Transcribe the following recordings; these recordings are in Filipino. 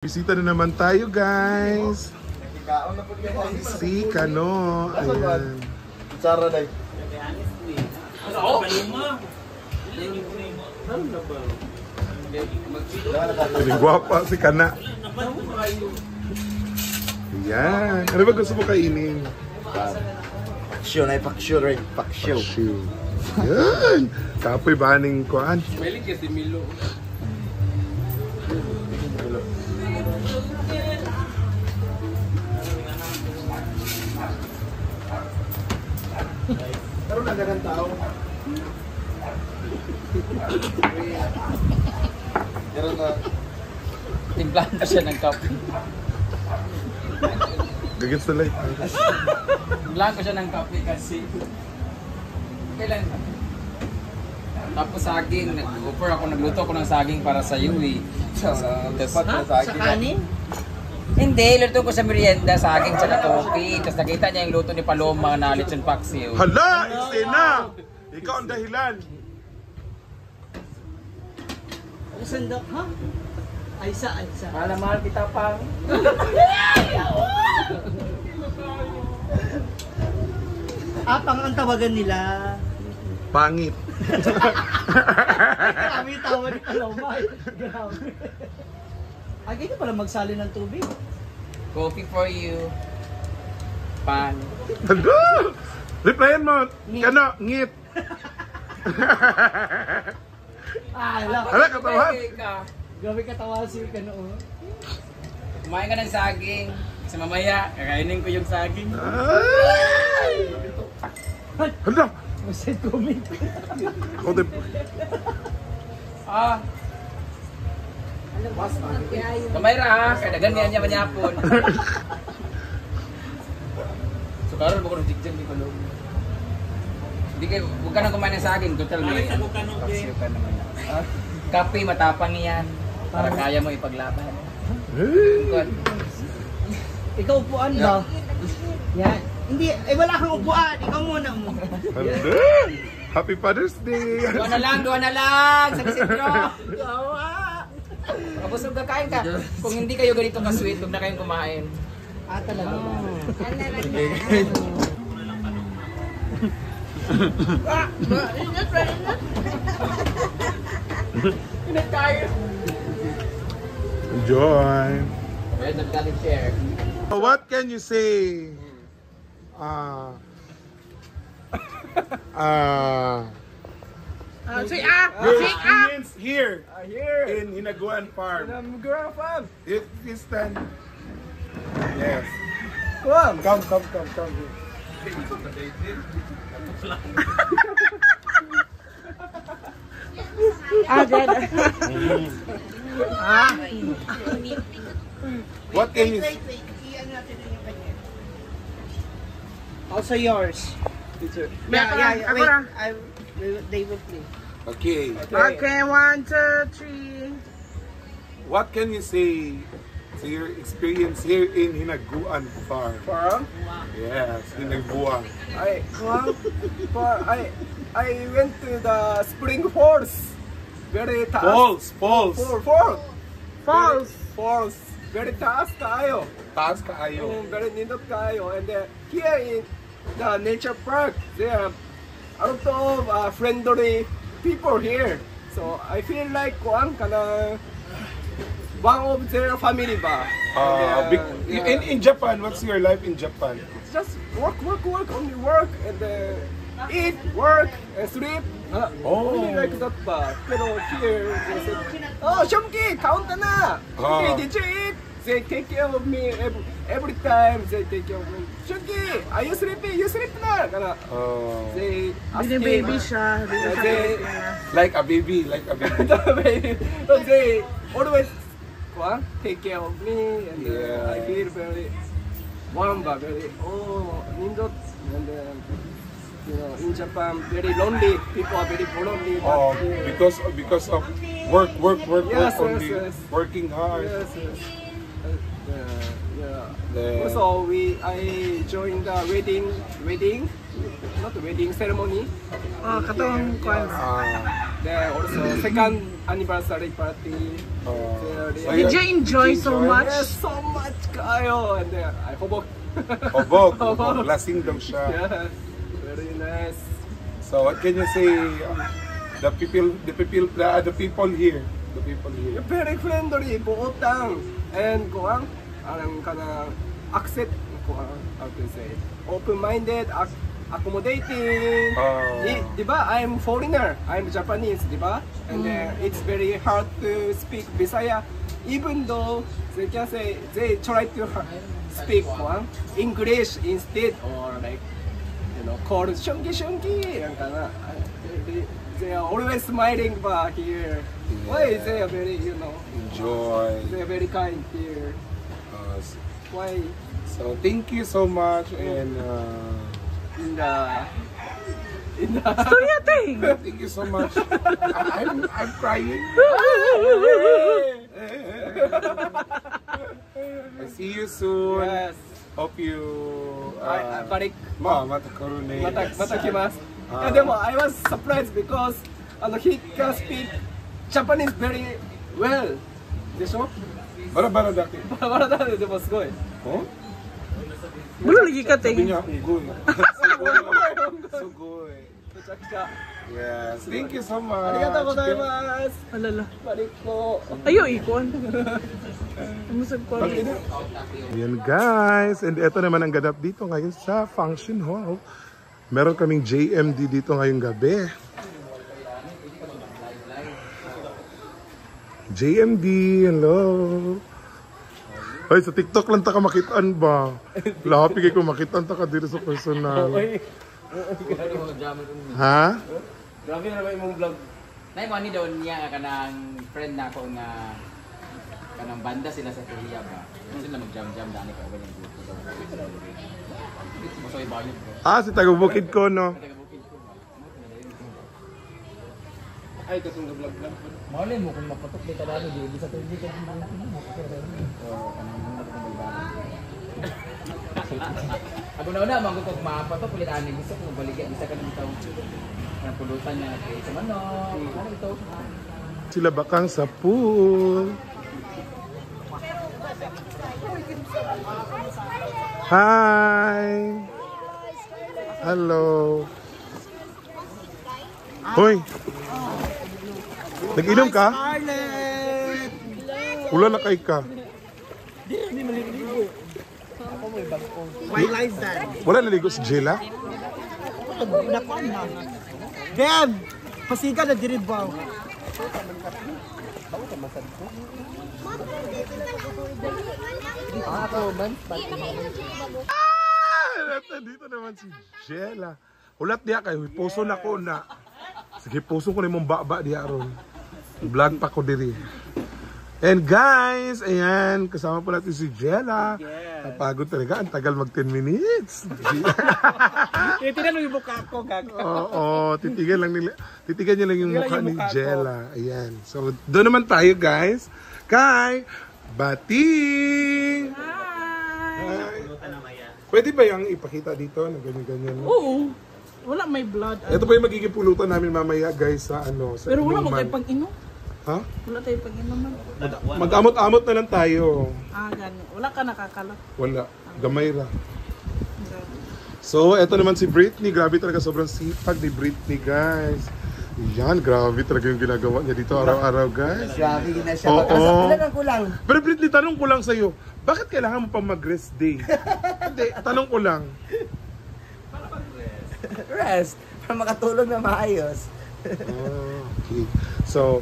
Bisita na naman tayo, guys. Si Kano. Ayan. Sara day. Piling guwapa si Kana. Ayan. Ano ba gusto mo kainin? Paksyo na paksyo rin. Paksyo. Paksyo. Ayan. Kapoy baning kuhan. Smelling kasi Milo. Pero nagagang tao. Pero na. Timplahan ka siya ng kape. Gagits na light. Timplahan ko siya ng kape kasi kailan. Tapos saging, nag-offer ako, nagluto ako ng saging para sa iyo eh. Sa kanin? Hindi, luto ko sa merienda, saging tsaka coffee. Tapos nakita niya yung luto ni Paloma na lechon paksiw. Hala! Isena! Ikaw ang dahilan. Sandok, ha? Aysa. Mahal na mahal kita pang. Pang ang tawagan nila. Pangit. Kami tawag ni Paloma. Grabe. Ay, ganyan pala magsali ng tubig. Coffee for you. Pan. Hala! Replyan mo. Kano? Ngit. Alam. Hala, katawan. Grabe katawa si Kano. Kumain ka ng saging. Kasi mamaya, kakainin ko yung saging. Ay! Hala! Masay comment. Ako din. Ah. Kamayra ha, kaya dagan niya manyapon. So karon ko ng tigjag di ko. Hindi kayo, huwag ka nang kumain ng saging, total may paksiw ka naman. Kape, matapang yan. Para kaya mo ipaglaban. Good. Ikaw upuan ba? Yan. Hindi, wala kang upuan. Ikaw muna mo. Hala! Happy Father's Day! Doon na lang! Sa disentro! Kapusog ka, kain ka. Kung hindi kayo ganito ka-sweet, huwag na kayong kumain. Talaga ba? Ingat kayo! Enjoy! Well, nag-galit share. What can you say? Say Your experience here Here. in Hinaguan Farm. Hinaguan Farm. If this time, yes. Come. What can you? Also yours. Yeah. They will play. Okay. Okay, 1, 2, 3. What can you say to your experience here in Hinaguan Farm? Farm. Yes, Hinaguan. I went to the Spring Falls. Very tough. Falls. Falls. Very tough kayo. Taas kaayo. Very nindot kayo. And here in the nature park, there are a lot of friendly people here. So I feel like one of their family ba. In Japan, what's your life in Japan? It's just work, only work, and eat, work, and sleep. Only like that ba. Pero here, they said, oh, Shomki, count na. Okay, did you eat? They take care of me every time. They take care of me. Shomki, are you sleeping? You sleep na. They asking. Baby siya. Like a baby. But they always take care of me, and Yeah. I feel very warm, but very nindot, and in Japan very lonely. People are very lonely. But here, Because of work Yes, only. yes. Working hard. yes. Then- Also, I joined the wedding, not wedding ceremony. Katong kwan. Then also second anniversary party. So Did you enjoy so much? Yes, so much kayo. And then I hobok. Hobog. Lasing daw siya. Yeah, very nice. So what can you say? The people here. Very friendly, buotang, and kuang, kana accept, how to say, open-minded, accommodating. Diba? I'm foreigner. I'm Japanese, diba? And it's very hard to speak Bisaya, even though they can say they try to speak English instead, or like called shunki shunki. They are always smiling back here. Why is they are very Enjoy. they are very kind here? Why So thank you so much and in the Storya thing. thank you so much. I'm crying. I see you soon. yes. Hope you Balik matakarune. matakimasu. And then I was surprised because he can speak Japanese very well. でしょ? バラバラだけ。バラバラだねでもすごい。 Oh? Wala lagi ka Sabi ting. niya, unggoy. Sugoy. めちゃくちゃ。 Yes. Thank you so much. ありがとうございます。 Alala. Balik ko. Ayo, ikon. Umusag ko. Ayan guys, and eto naman ang ganap dito ngayon sa function hall. Meron kaming JMD dito ngayong gabi. JMD, hello. Ay, sa TikTok lang taka makitaan ba? Lapi kayo kung makitaan taka dito sa personal. Ha? Grabe na ba yung vlog? Nay mo ani daw niya kanang friend na ako nga kanang banda sila sa Korea ba. Sila mag-jam-jam dani ka ganyan dito. Masoy ba yun? Ah, si taga-bukid ko, no? Ay, ito yung vlog. Maulay mo kung mapatok dito dalo di sa TV ka din. Ako na una mangko kog mapatok ulit ani gusto ko baligyan isa ka ng tawo. Ang pulutan niya kay sa manok. Ano ito? Sila bakang sa pool. Hi! Hello! Hoy! Nag-inom ka? Wala na kay ka. Why lies that? Wala naligo si Jela? Deb! Pasiga na diri ba? Dito naman si Jela. Ulat diya kayo, puso na ko na. Sige, puso ko na mong baba diya ron. Vlog pa ko diri. And guys, ayan, kasama po natin si Jela. Napagod talaga, ang tagal mag 10 minutes. Titinan mo yung mukha ko, gago. Oo, titigan niya lang yung mukha ni Jela. Ayan. So, doon naman tayo guys. Kay Bating! Hi! Pwede ba yung ipakita dito na ganyan-ganyan? Oo. Wala may blood. Ito pa yung magiging pulutan namin mamaya guys sa ano. Sa Pero wala mo inuman. kayo pag-inom. Ha? Wala tayo pag-inom man. Mag-amot-amot na lang tayo. Gano'n. Wala ka nakakalot. Wala. Gamay ra. So, eto naman si Britney. Grabe talaga, sobrang sipag ni Britney, guys. Yan, grabe talaga yung ginagawa niya dito araw-araw, guys. Grabe na siya. Oo. Ilan ang kulang? Pero Britney, tanong ko lang sa'yo, bakit kailangan mo pang mag-rest day? Hindi, tanong ko lang. Rest. Para makatulog na maayos. Okay. So,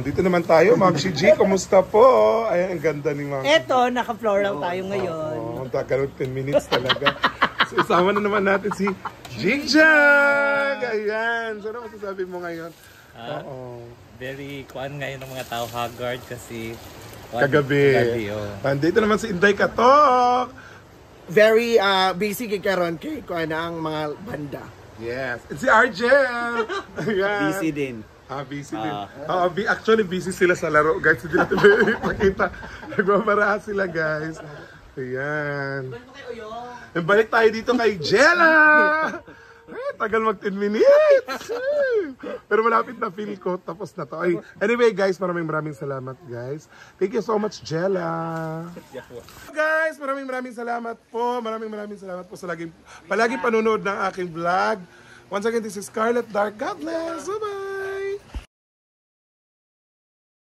dito naman tayo, Ma'am Shi G, kumusta po? Ayan, ang ganda ni Ma'am. Eto, naka-floral tayo ngayon. Ang tagal 10 minutes talaga. So, isama na naman natin si Jigjag! Ayan! So, ano masasabi mo ngayon? Oo. Very kuan ngayon ng mga tao haggard kasi Kagabi. Andito naman si Inday Katok! Very busy kay karon kay kuan ang mga banda. Yes. And si Argel! Ayan. busy din. Busy din. Actually, busy sila sa laro, guys. Hindi natin ipakita. Nagmamarahan sila, guys. Ayan. Balik tayo dito kay Jella! Tagal mag 10 minutes. Pero malapit na, feel ko. Tapos na to. Anyway, guys, maraming salamat, guys. Thank you so much, Jella. Guys, maraming salamat po. Maraming salamat po sa palaging panonood ng aking vlog. Once again, this is Scarlett Dark. God bless. Bye-bye.